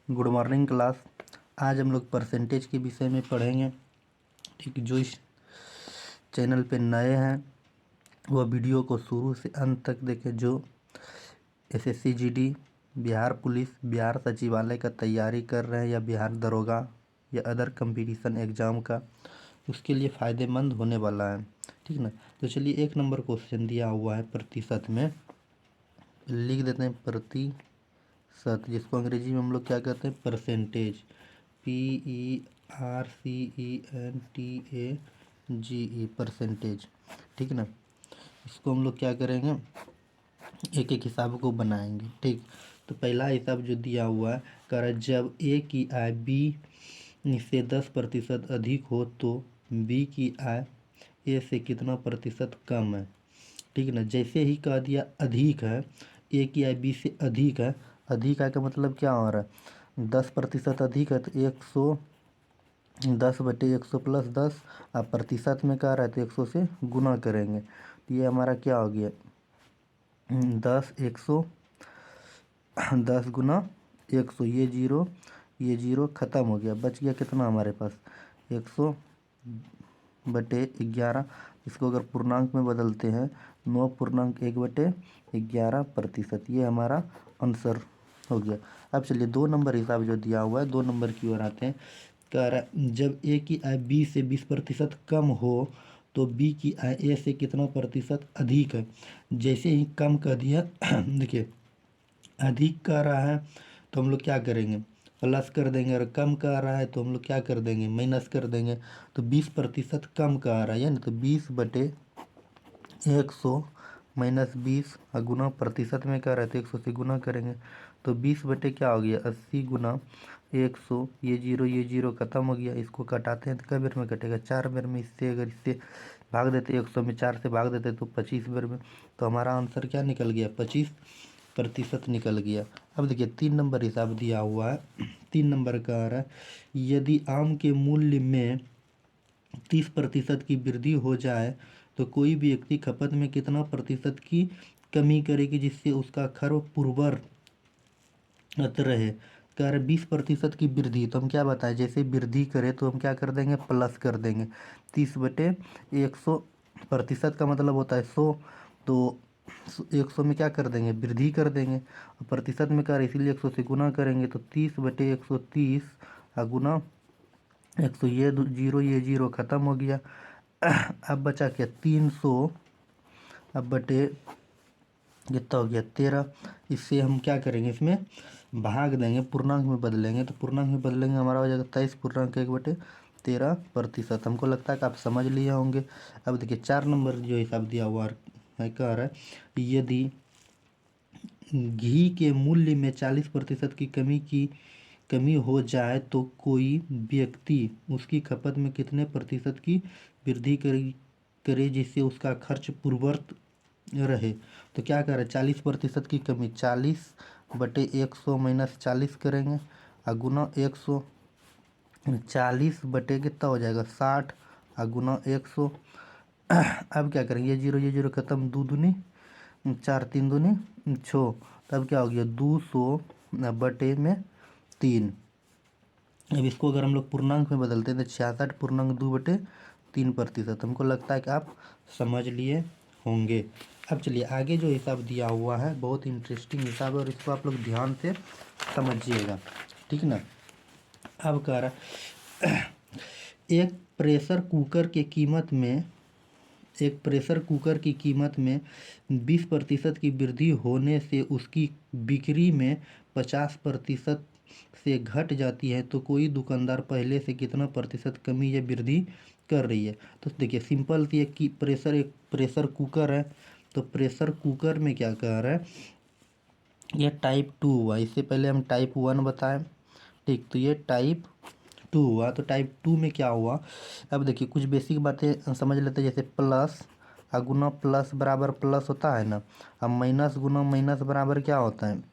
Good morning class. आज हम लोग परसेंटेज के विषय में पढ़ेंगे। ठीक, जो इस चैनल पे नए हैं वह वीडियो को शुरू से अंत तक देखें। जो SSC GD, Bihar police, Bihar सचिवालय का तैयारी कर रहे हैं या बिहार दरोगा या अदर कंपटीशन एग्ज़ाम का, उसके लिए फ़ायदेमंद होने वाला है। ठीक ना। तो चलिए, 1 नंबर क्वेश्चन दिया हुआ है प्रतिशत में, लिख देते हैं प्रतिशत, जिसको अंग्रेजी में हम लोग क्या कहते हैं, परसेंटेज। PERCENTAGE, percentage. ठीक ना। इसको हम लोग क्या करेंगे, एक एक हिसाब को बनाएंगे। ठीक, तो पहला हिसाब जो दिया हुआ है, कह रहा है जब ए की आय बी से 10% अधिक हो तो बी की आय ए से कितना प्रतिशत कम है। ठीक है ना। जैसे ही कह दिया अधिक है, ए की आय बी से अधिक है, अधिक आय का मतलब क्या हो रहा है, 10% अधिक है तो 110/100 + 10। अब प्रतिशत में कह रहा है तो 100 से गुना करेंगे, तो ये हमारा क्या हो गया, 100 10 गुना 100, ये जीरो ख़त्म हो गया। बच गया कितना हमारे पास, 100/11। इसको अगर पूर्णांक में बदलते हैं, 9.1/11%। ये हमारा आंसर हो गया। अब चलिए 2 नंबर हिसाब जो दिया हुआ है, 2 नंबर की ओर आते हैं। कह रहा है जब ए की आय बी से 20% कम हो तो बी की आय ए से कितना प्रतिशत अधिक है। जैसे ही कम कर दिया देखिए, अधिक कर रहा है तो हम लोग क्या करेंगे, प्लस कर देंगे, और कम कर रहा है तो हम लोग क्या कर देंगे, माइनस कर देंगे। तो 20% कम कर रहा है, यानी तो 20/100 -20, और गुना प्रतिशत में क्या रहता है, 100 से गुना करेंगे तो 20 क्या हो गया, 80 गुना 100। ये जीरो खत्म हो गया। इसको कटाते हैं तो कई बार में कटेगा, 4 बार में। इससे अगर इससे भाग देते 100 में 4 से भाग देते तो 25 बार में, तो हमारा आंसर क्या निकल गया, 25% निकल गया। अब देखिए 3 नंबर हिसाब दिया हुआ है। 3 नंबर का आ रहा है यदि आम के मूल्य में 30% की वृद्धि हो जाए तो कोई भी व्यक्ति खपत में कितना प्रतिशत की कमी करेगी जिससे उसका खर्च पूर्ववत रहे। कर 20% की वृद्धि, तो हम क्या बताएं, जैसे वृद्धि करें तो हम क्या कर देंगे, प्लस कर देंगे। 30/100, प्रतिशत का मतलब होता है 100, तो 100 में क्या कर देंगे, वृद्धि कर देंगे। और प्रतिशत में कर, इसीलिए 100 से गुना करेंगे तो 30/130, और गुना 100। ये जीरो ख़त्म हो गया। अब बचा क्या, 300, अब बटे कितना हो गया, 13। इससे हम क्या करेंगे, इसमें भाग देंगे, पूर्णांक में बदलेंगे। तो पूर्णांक में बदलेंगे हमारा हो जाएगा 23.1/13%। हमको लगता है कि आप समझ लिए होंगे। अब देखिए 4 नंबर जो हिसाब दिया हुआ है, कह रहा है यदि घी के मूल्य में 40% की कमी हो जाए तो कोई व्यक्ति उसकी खपत में कितने प्रतिशत की वृद्धि करे जिससे उसका खर्च पूर्ववत रहे। तो क्या करें, 40% की कमी, 40/100 -40 करेंगे, और गुना 100। 40 बटे कितना हो जाएगा, 60, और गुना 100। अब क्या करेंगे, ये जीरो खत्म, 2 दूनी 4, 3 दूनी 6। तब क्या हो गया, 200/3। अब इसको अगर हम लोग पूर्णांक में बदलते हैं तो 66.2/3%। हमको लगता है कि आप समझ लिए होंगे। अब चलिए आगे जो हिसाब दिया हुआ है, बहुत इंटरेस्टिंग हिसाब है और इसको आप लोग ध्यान से समझिएगा। ठीक ना। अब कह रहा है एक प्रेशर कुकर की कीमत में 20% की वृद्धि होने से उसकी बिक्री में 50% से घट जाती है तो कोई दुकानदार पहले से कितना प्रतिशत कमी या वृद्धि कर रही है। तो देखिए सिंपल थी, एक प्रेशर कुकर है, तो प्रेशर कुकर में क्या कह रहा है, ये टाइप 2 हुआ, इससे पहले हम टाइप 1 बताएं। ठीक, तो ये टाइप 2 हुआ, तो टाइप 2 में क्या हुआ। अब देखिए कुछ बेसिक बातें समझ लेते हैं, जैसे प्लस और गुना प्लस बराबर प्लस होता है ना। अब माइनस गुना माइनस बराबर क्या होता है,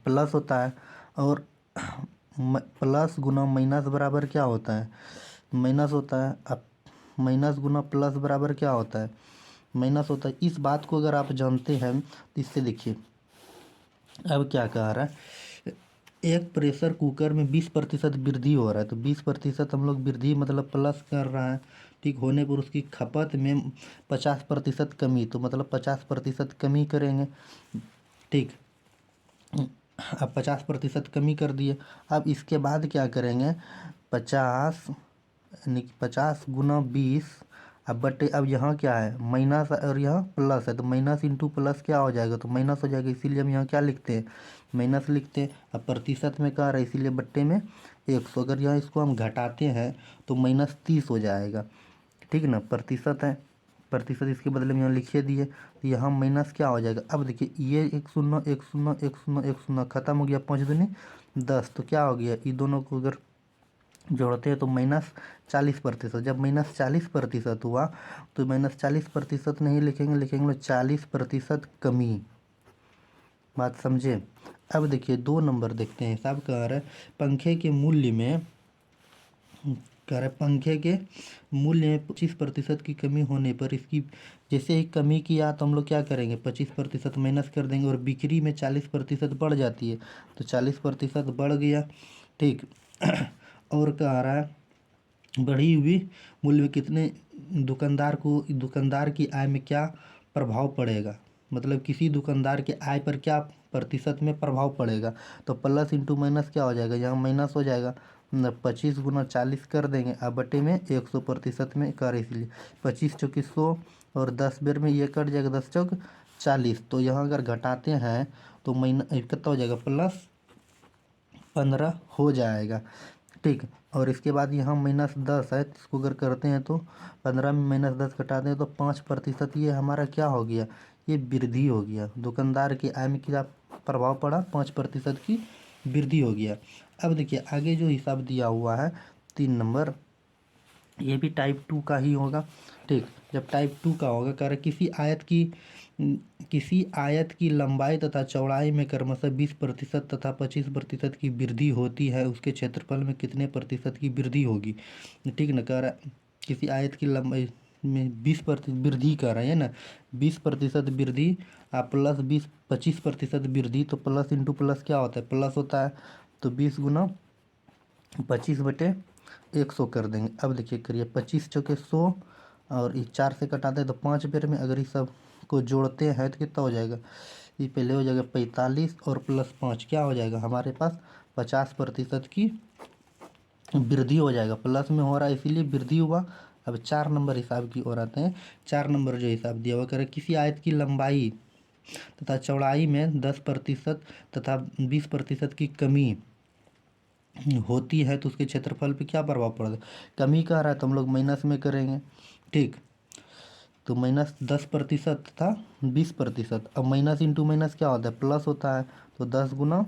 प्लस होता है। और प्लस गुना माइनस बराबर क्या होता है, माइनस होता है। अब माइनस गुना प्लस बराबर क्या होता है, माइनस होता है। इस बात को अगर आप जानते हैं तो इससे देखिए अब क्या कह रहा है, एक प्रेशर कुकर में 20% वृद्धि हो रहा है, तो 20% हम लोग वृद्धि मतलब प्लस कर रहा है, ठीक होने पर उसकी खपत में 50% कमी, तो मतलब 50% कमी करेंगे, ठीक। अब 50% कमी कर दिए। अब इसके बाद क्या करेंगे, 50 यानी कि 50 × 20, अब बटे, अब यहाँ क्या है माइनस और यहाँ प्लस है, तो माइनस इंटू प्लस क्या हो जाएगा, तो माइनस हो जाएगा, इसीलिए हम यहाँ क्या लिखते हैं, माइनस लिखते हैं। अब प्रतिशत में क्या रहा है, इसीलिए बट्टे में 100। अगर यहाँ इसको हम घटाते हैं तो -30 हो जाएगा, ठीक ना, प्रतिशत है, प्रतिशत इसके बदले में यहाँ लिखे दिए, तो यहाँ माइनस क्या हो जाएगा। अब देखिए ये एक शून्य एक शून्य एक शून्य एक शून्य खत्म हो गया, 5 दूनी 10, तो क्या हो गया, ये दोनों को अगर जोड़ते हैं तो -40%। जब -40% हुआ तो -40% नहीं लिखेंगे, लिखेंगे 40% कमी। बात समझे। अब देखिए 2 नंबर देखते हैं, हिसाब कह रहा है पंखे के मूल्य में, कह रहा है पंखे के मूल्य में 25% की कमी होने पर इसकी, जैसे ही कमी किया तो हम लोग क्या करेंगे, 25% माइनस कर देंगे, और बिक्री में 40% बढ़ जाती है, तो 40% बढ़ गया, ठीक। और कह रहा है बढ़ी हुई मूल्य में कितने दुकानदार की आय में क्या प्रभाव पड़ेगा, मतलब किसी दुकानदार के आय पर क्या प्रतिशत में प्रभाव पड़ेगा, तो प्लस इंटू माइनस क्या हो जाएगा, यहाँ माइनस हो जाएगा, 25 × 40 कर देंगे, अब बटे में 100% में कर, इसलिए 25 × 100 और 10 बेर में ये कट जाएगा, 10 × 40, तो यहाँ अगर घटाते हैं तो कितना हो जाएगा, +15 हो जाएगा, ठीक। और इसके बाद यहाँ -10 है, इसको अगर करते हैं तो 15 में -10 घटाते हैं तो 5%, ये हमारा क्या हो गया, ये वृद्धि हो गया, दुकानदार की आय में क्या प्रभाव पड़ा, 5% की वृद्धि हो गया। अब देखिए आगे जो हिसाब दिया हुआ है 3 नंबर, ये भी टाइप 2 का ही होगा, ठीक। जब टाइप 2 का होगा, कह रहा है किसी आयत की लंबाई तथा चौड़ाई में क्रमशः 20% तथा 25% की वृद्धि होती है, उसके क्षेत्रफल में कितने प्रतिशत की वृद्धि होगी, ठीक ना। कह रहा है किसी आयत की लंबाई में 20% वृद्धि कर रहे हैं ना, 20% वृद्धि, आप +20 25% वृद्धि, तो प्लस इंटू प्लस क्या होता है, प्लस होता है, तो 20 × 25/100 कर देंगे। अब देखिए करिए, 25 × 100 और ये 4 से कटाते हैं तो 5 बेर में, अगर इस सब को जोड़ते हैं तो कितना हो जाएगा, ये पहले हो जाएगा 45 और +5 क्या हो जाएगा हमारे पास, 50% की वृद्धि हो जाएगा, प्लस में हो रहा है इसीलिए वृद्धि हुआ। अब 4 नंबर हिसाब की ओर आते हैं। 4 नंबर जो हिसाब दिया हुआ, करे किसी आयत की लंबाई तथा चौड़ाई में 10% तथा 20% की कमी होती है, तो उसके क्षेत्रफल पे क्या प्रभाव पड़ेगा, कमी का रहा है तो हम लोग माइनस में करेंगे, ठीक। तो -10% तथा 20%, अब माइनस इंटू माइनस क्या होता है, प्लस होता है, तो 10 ×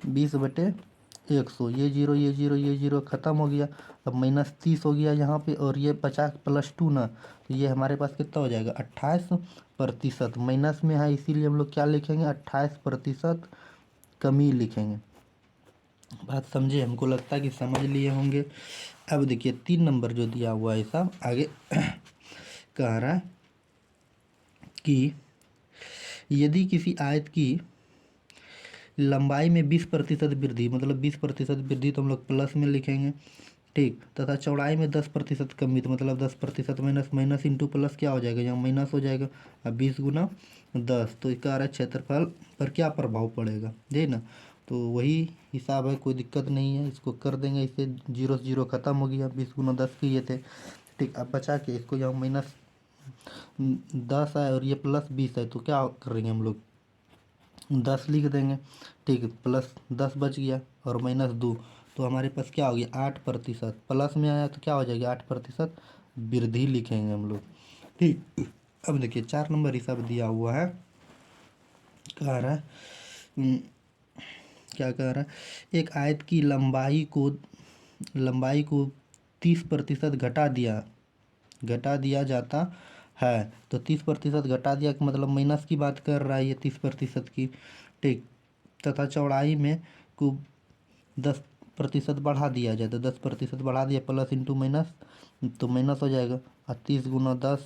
20/100, ये जीरो ये जीरो ये जीरो खत्म हो गया, अब -30 हो गया यहाँ पे, और ये 50 + 2 ना, तो ये हमारे पास कितना हो जाएगा, 28%, माइनस में है इसीलिए हम लोग क्या लिखेंगे, 28% कमी लिखेंगे। बात समझे, हमको लगता है कि समझ लिए होंगे। अब देखिए 3 नंबर जो दिया हुआ है साहब, आगे कह रहा है कि यदि किसी आयत की लंबाई में 20% वृद्धि, मतलब 20% वृद्धि तो हम लोग प्लस में लिखेंगे, ठीक, तथा चौड़ाई में 10% कमी, तो मतलब 10% माइनस माइनस इंटू प्लस क्या हो जाएगा, यहाँ माइनस हो जाएगा, अब 20 × 10, तो इसका आ रहा है क्षेत्रफल पर क्या प्रभाव पड़ेगा, जी ना। तो वही हिसाब है, कोई दिक्कत नहीं है, इसको कर देंगे, इससे 0 से 0 खत्म हो गया, 20 × 10 के ये थे, ठीक। अब बचा के इसको यहाँ -10 है और ये +20 है, तो क्या करेंगे हम लोग, 10 लिख देंगे, ठीक, +10 बच गया और -2, तो हमारे पास क्या हो गया, 8%, प्लस में आया तो क्या हो जाएगा, 8% वृद्धि लिखेंगे हम लोग, ठीक। अब देखिए 4 नंबर हिसाब दिया हुआ है, कह रहा है क्या कह रहा है, एक आयत की लंबाई को 30% घटा दिया जाता है, तो 30% घटा दिया का मतलब माइनस की बात कर रहा है ये 30% की, ठीक। तथा चौड़ाई में को 10% बढ़ा दिया जाए, तो 10% बढ़ा दिया, प्लस इंटू माइनस, तो माइनस हो जाएगा, और 30 × 10,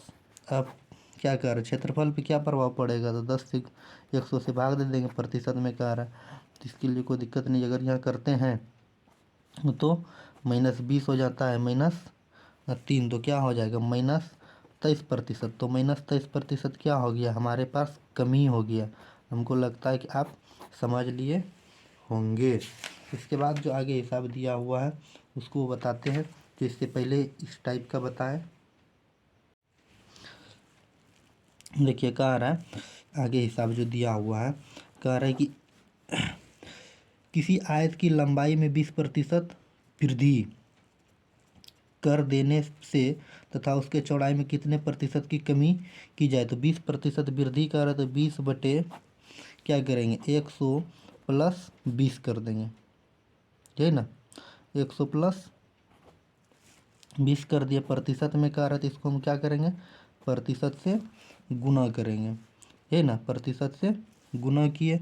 अब क्या कर रहे, क्षेत्रफल पे क्या प्रभाव पड़ेगा, तो 10 से 100 से भाग दे देंगे, प्रतिशत में कह रहा है, इसके लिए कोई दिक्कत नहीं। अगर यहाँ करते हैं तो -20 हो जाता है, -3 तो क्या हो जाएगा -23%। तो -23% क्या हो गया, हमारे पास कमी हो गया। हमको लगता है कि आप समझ लिए होंगे। इसके बाद जो आगे हिसाब दिया हुआ है उसको बताते हैं। तो इससे पहले इस टाइप का बताएं। देखिए कह रहा है आगे हिसाब जो दिया हुआ है, कह रहा है कि किसी आयत की लंबाई में 20% वृद्धि कर देने से तथा उसके चौड़ाई में कितने प्रतिशत की कमी की जाए। तो 20% वृद्धि कर रहा है तो 20 बटे क्या करेंगे 100 प्लस 20 कर देंगे, ठीक है ना। 100 प्लस 20 कर दिया, प्रतिशत में कह रहा है तो इसको हम क्या करेंगे प्रतिशत से गुना करेंगे, है ना। प्रतिशत से गुना किए,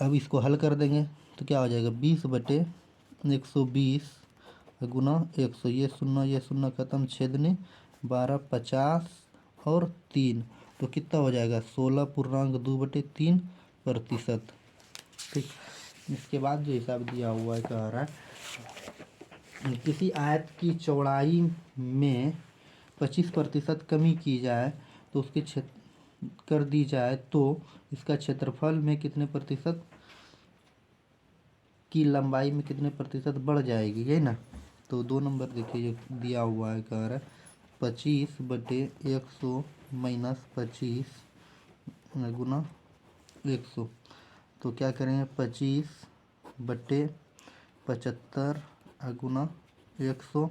अब इसको हल कर देंगे तो क्या हो जाएगा 20 बटे 120 गुना 100, ये शून्य खत्म, छेदने 12 50 और 3, तो कितना हो जाएगा 16.2/3%। ठीक। इसके बाद जो हिसाब दिया हुआ है कह रहा है किसी आयत की चौड़ाई में 25% कमी की जाए तो उसके कर दी जाए तो इसका क्षेत्रफल में कितने प्रतिशत की लंबाई में कितने प्रतिशत बढ़ जाएगी, है ना। तो 2 नंबर देखिए जो दिया हुआ है कह रहा है 25 बटे 100 माइनस 25 गुना 100। तो क्या करेंगे 25 बटे 75 गुना 100,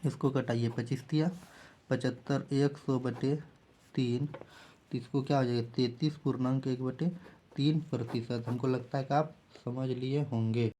इसको कटाइए 25 दिया 75 100 बटे 3, तो इसको क्या हो जाएगा 33.1/3%। हमको लगता है कि आप समझ लिए होंगे।